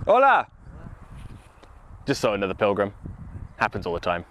Hola! Just saw another pilgrim. Happens all the time.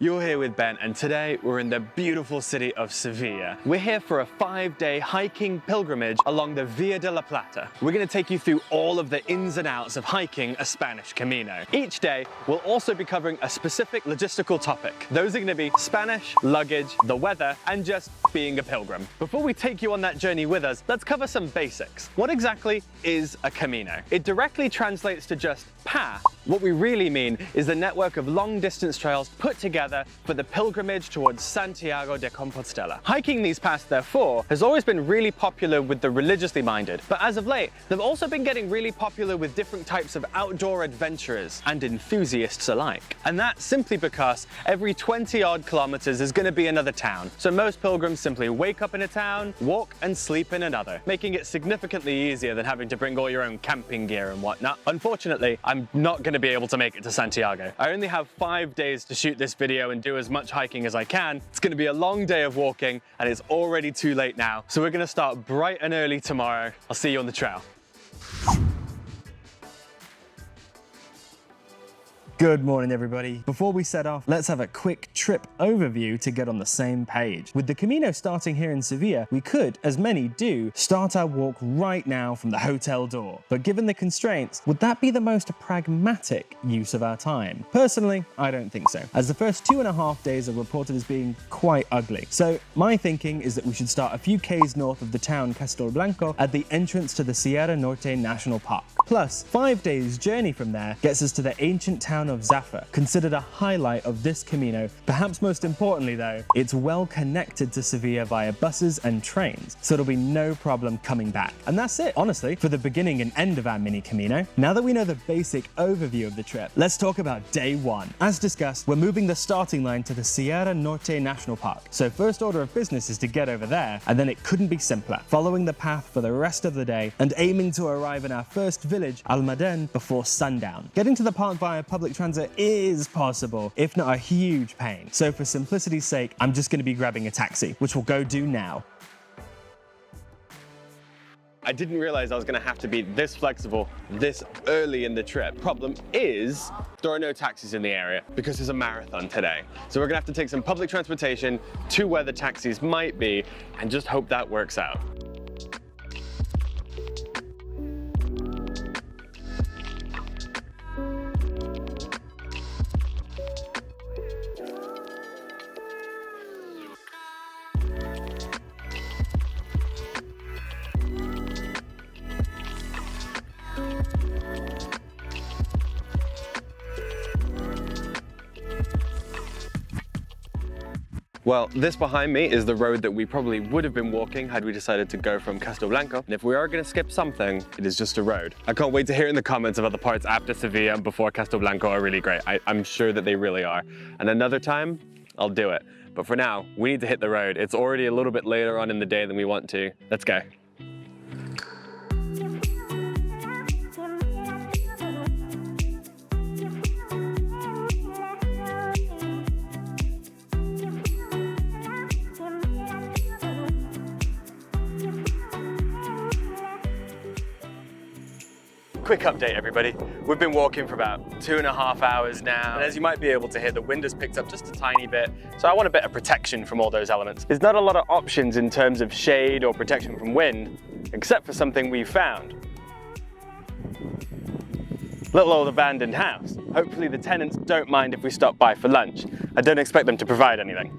You're here with Ben, and today we're in the beautiful city of Seville. We're here for a 5-day hiking pilgrimage along the Via de la Plata. We're going to take you through all of the ins and outs of hiking a Spanish Camino. Each day, we'll also be covering a specific logistical topic. Those are going to be Spanish, luggage, the weather, and just being a pilgrim. Before we take you on that journey with us, let's cover some basics. What exactly is a Camino? It directly translates to just path. What we really mean is the network of long-distance trails put together for the pilgrimage towards Santiago de Compostela. Hiking these paths, therefore, has always been really popular with the religiously minded, but as of late, they've also been getting really popular with different types of outdoor adventurers and enthusiasts alike. And that's simply because every 20-odd kilometers is going to be another town. So most pilgrims simply wake up in a town, walk and sleep in another, making it significantly easier than having to bring all your own camping gear and whatnot. Unfortunately, I'm not going to be able to make it to Santiago. I only have 5 days to shoot this video and do as much hiking as I can. It's going to be a long day of walking and it's already too late now. So we're going to start bright and early tomorrow. I'll see you on the trail. Good morning, everybody. Before we set off, let's have a quick trip overview to get on the same page. With the Camino starting here in Seville, we could, as many do, start our walk right now from the hotel door. But given the constraints, would that be the most pragmatic use of our time? Personally, I don't think so, as the first 2.5 days are reported as being quite ugly. So my thinking is that we should start a few k's north of the town Castelblanco at the entrance to the Sierra Norte National Park. Plus, 5 days journey from there gets us to the ancient town of Zafra, considered a highlight of this Camino. Perhaps most importantly though, it's well connected to Seville via buses and trains, so it'll be no problem coming back. And that's it, honestly, for the beginning and end of our mini Camino. Now that we know the basic overview of the trip, let's talk about day one. As discussed, we're moving the starting line to the Sierra Norte National Park. So first order of business is to get over there, and then it couldn't be simpler, following the path for the rest of the day and aiming to arrive in our first village, Almaden, before sundown. Getting to the park via public transit is possible, if not a huge pain. So for simplicity's sake, I'm just going to be grabbing a taxi, which we'll go do now. I didn't realize I was going to have to be this flexible this early in the trip. Problem is, there are no taxis in the area because there's a marathon today. So we're going to have to take some public transportation to where the taxis might be and just hope that works out. Well, this behind me is the road that we probably would have been walking had we decided to go from Castelblanco. And if we are going to skip something, it is just a road. I can't wait to hear in the comments about the parts after Seville and before Castelblanco are really great. I'm sure that they really are. And another time, I'll do it. But for now, we need to hit the road. It's already a little bit later on in the day than we want to. Let's go. Quick update, everybody. We've been walking for about 2.5 hours now, and as you might be able to hear, the wind has picked up just a tiny bit, so I want a bit of protection from all those elements. There's not a lot of options in terms of shade or protection from wind, except for something we found. Little old abandoned house. Hopefully the tenants don't mind if we stop by for lunch. I don't expect them to provide anything.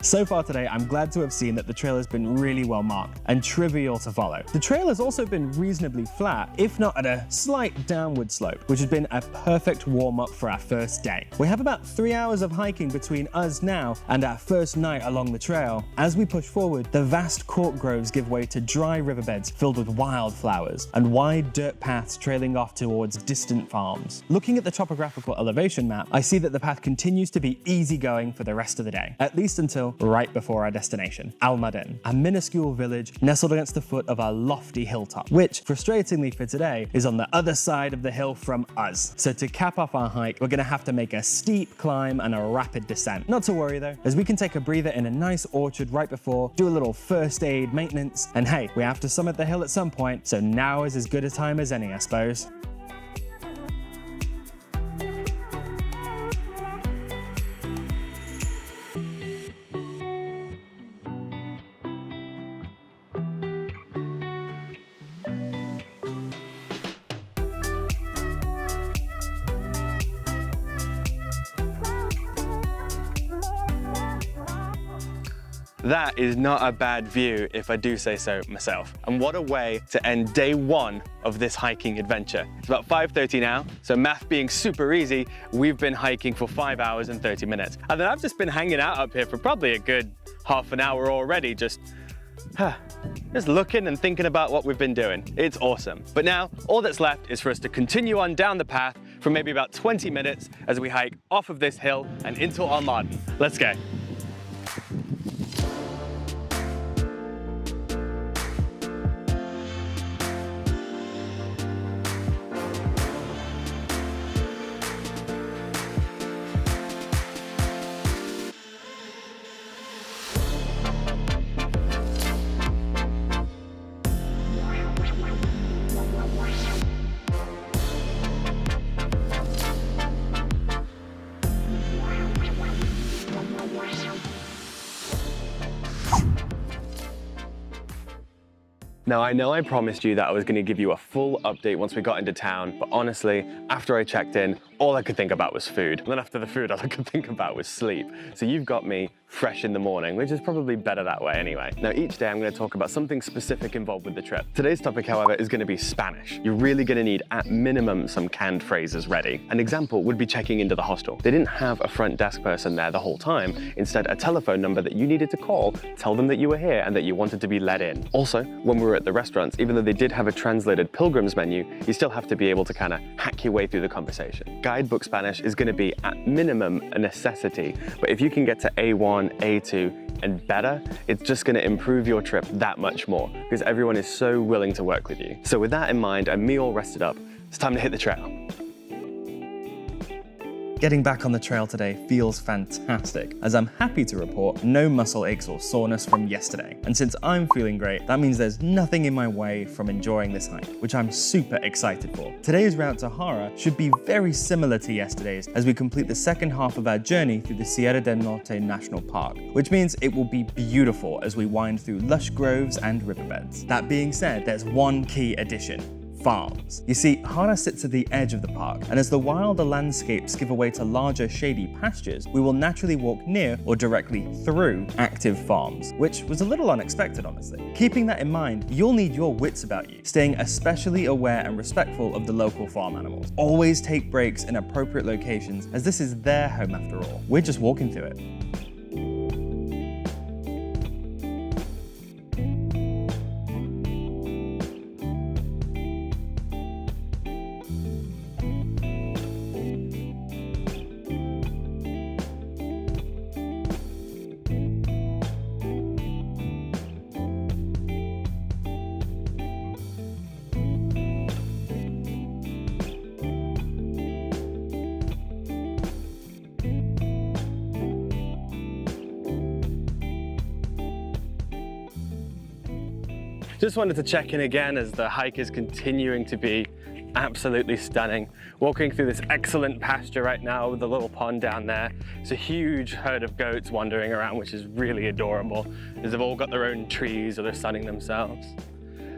So far today, I'm glad to have seen that the trail has been really well marked and trivial to follow. The trail has also been reasonably flat, if not at a slight downward slope, which has been a perfect warm-up for our first day. We have about 3 hours of hiking between us now and our first night along the trail. As we push forward, the vast cork groves give way to dry riverbeds filled with wildflowers and wide dirt paths trailing off towards distant farms. Looking at the topographical elevation map, I see that the path continues to be easygoing for the rest of the day, at least until right before our destination, Almaden, a minuscule village nestled against the foot of a lofty hilltop, which, frustratingly for today, is on the other side of the hill from us. So to cap off our hike, we're gonna have to make a steep climb and a rapid descent. Not to worry though, as we can take a breather in a nice orchard right before, do a little first aid maintenance, and hey, we have to summit the hill at some point, so now is as good a time as any, I suppose. That is not a bad view, if I do say so myself. And what a way to end day one of this hiking adventure. It's about 5:30 now, so math being super easy, we've been hiking for 5 hours and 30 minutes. And then I've just been hanging out up here for probably a good half an hour already, just looking and thinking about what we've been doing. It's awesome. But now, all that's left is for us to continue on down the path for maybe about 20 minutes as we hike off of this hill and into Almaden. Let's go. Now, I know I promised you that I was going to give you a full update once we got into town, but honestly, after I checked in, all I could think about was food. And then after the food, all I could think about was sleep. So you've got me fresh in the morning, which is probably better that way anyway. Now, each day I'm going to talk about something specific involved with the trip. Today's topic, however, is going to be Spanish. You're really going to need, at minimum, some canned phrases ready. An example would be checking into the hostel. They didn't have a front desk person there the whole time. Instead, a telephone number that you needed to call, tell them that you were here and that you wanted to be let in. Also, when we were at the restaurants, even though they did have a translated pilgrim's menu, you still have to be able to kind of hack your way through the conversation. Guidebook Spanish is going to be, at minimum, a necessity, but if you can get to A1, A2, and better, it's just going to improve your trip that much more, because everyone is so willing to work with you. So with that in mind, and me all rested up, it's time to hit the trail. Getting back on the trail today feels fantastic, as I'm happy to report no muscle aches or soreness from yesterday. And since I'm feeling great, that means there's nothing in my way from enjoying this hike, which I'm super excited for. Today's route to Jara should be very similar to yesterday's, as we complete the second half of our journey through the Sierra del Norte National Park, which means it will be beautiful as we wind through lush groves and riverbeds. That being said, there's one key addition: farms. You see, Jara sits at the edge of the park, and as the wilder landscapes give away to larger shady pastures, we will naturally walk near or directly through active farms, which was a little unexpected, honestly. Keeping that in mind, you'll need your wits about you, staying especially aware and respectful of the local farm animals. Always take breaks in appropriate locations, as this is their home after all. We're just walking through it. Just wanted to check in again as the hike is continuing to be absolutely stunning. Walking through this excellent pasture right now with the little pond down there. It's a huge herd of goats wandering around, which is really adorable, as they've all got their own trees or they're sunning themselves.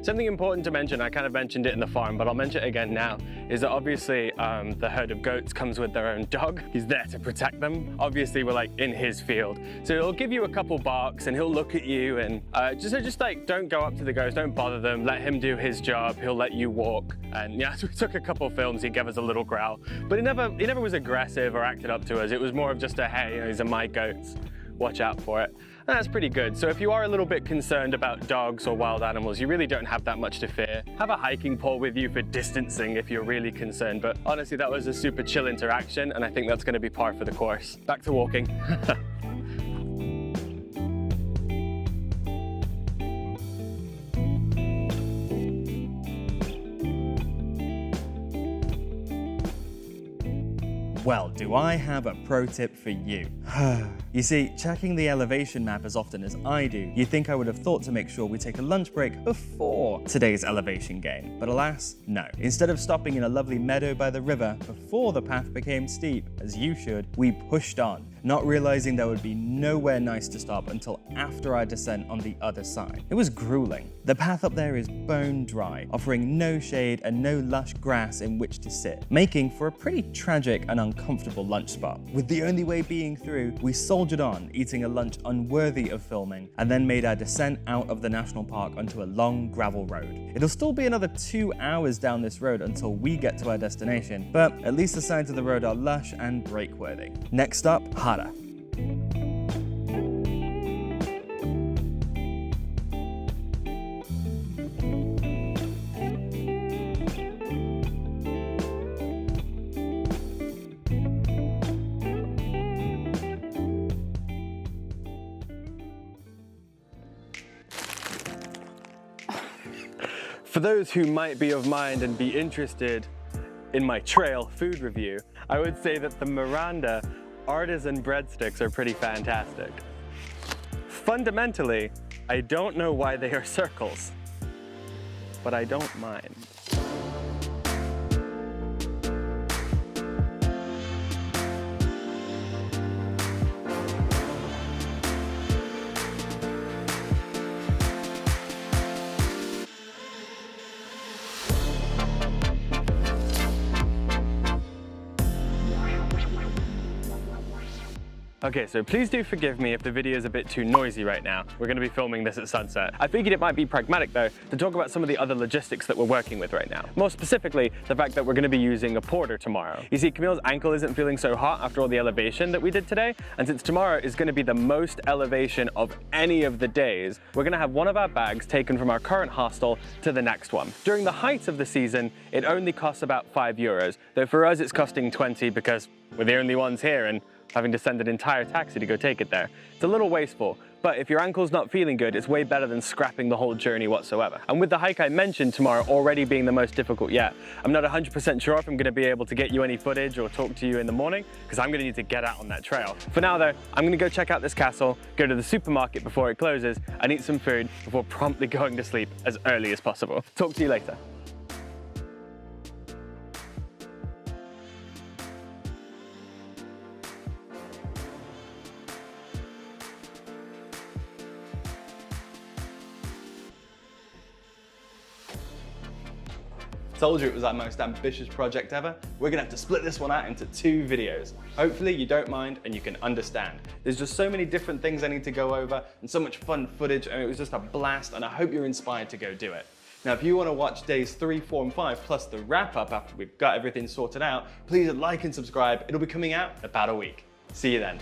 Something important to mention, I kind of mentioned it in the farm, but I'll mention it again now, is that obviously the herd of goats comes with their own dog. He's there to protect them. Obviously we're like in his field. So he'll give you a couple barks and he'll look at you and just like don't go up to the goats, don't bother them, let him do his job, he'll let you walk. And yeah, so we took a couple films, he gave us a little growl, but he never was aggressive or acted up to us. It was more of just a, hey, you know, these are my goats, watch out for it. And that's pretty good. So if you are a little bit concerned about dogs or wild animals, you really don't have that much to fear. Have a hiking pole with you for distancing if you're really concerned, but honestly, that was a super chill interaction, and I think that's gonna be par for the course. Back to walking. Well, do I have a pro tip for you? You see, checking the elevation map as often as I do, you'd think I would have thought to make sure we take a lunch break before today's elevation gain. But alas, no. Instead of stopping in a lovely meadow by the river before the path became steep, as you should, we pushed on, not realizing there would be nowhere nice to stop until after our descent on the other side. It was grueling. The path up there is bone dry, offering no shade and no lush grass in which to sit, making for a pretty tragic and uncomfortable lunch spot. With the only way being through, we soldiered on, eating a lunch unworthy of filming, and then made our descent out of the national park onto a long gravel road. It'll still be another 2 hours down this road until we get to our destination, but at least the sides of the road are lush and break-worthy. Next up, Hara. For those who might be of mind and be interested in my trail food review, I would say that the Miranda artisan breadsticks are pretty fantastic. Fundamentally, I don't know why they are circles, but I don't mind. Okay, so please do forgive me if the video is a bit too noisy right now. We're going to be filming this at sunset. I figured it might be pragmatic though to talk about some of the other logistics that we're working with right now. More specifically, the fact that we're going to be using a porter tomorrow. You see, Camille's ankle isn't feeling so hot after all the elevation that we did today, and since tomorrow is going to be the most elevation of any of the days, we're going to have one of our bags taken from our current hostel to the next one. During the height of the season, it only costs about €5, though for us it's costing 20 because we're the only ones here and having to send an entire taxi to go take it there. It's a little wasteful, but if your ankle's not feeling good, it's way better than scrapping the whole journey whatsoever. And with the hike I mentioned tomorrow already being the most difficult yet, I'm not 100% sure if I'm gonna be able to get you any footage or talk to you in the morning, because I'm gonna need to get out on that trail. For now though, I'm gonna go check out this castle, go to the supermarket before it closes, and eat some food before promptly going to sleep as early as possible. Talk to you later. Told you it was our most ambitious project ever. We're gonna have to split this one out into 2 videos. Hopefully you don't mind and you can understand. There's just so many different things I need to go over and so much fun footage, and it was just a blast, and I hope you're inspired to go do it. Now, if you want to watch days 3, 4, and 5, plus the wrap up after we've got everything sorted out, please like and subscribe. It'll be coming out in about a week. See you then.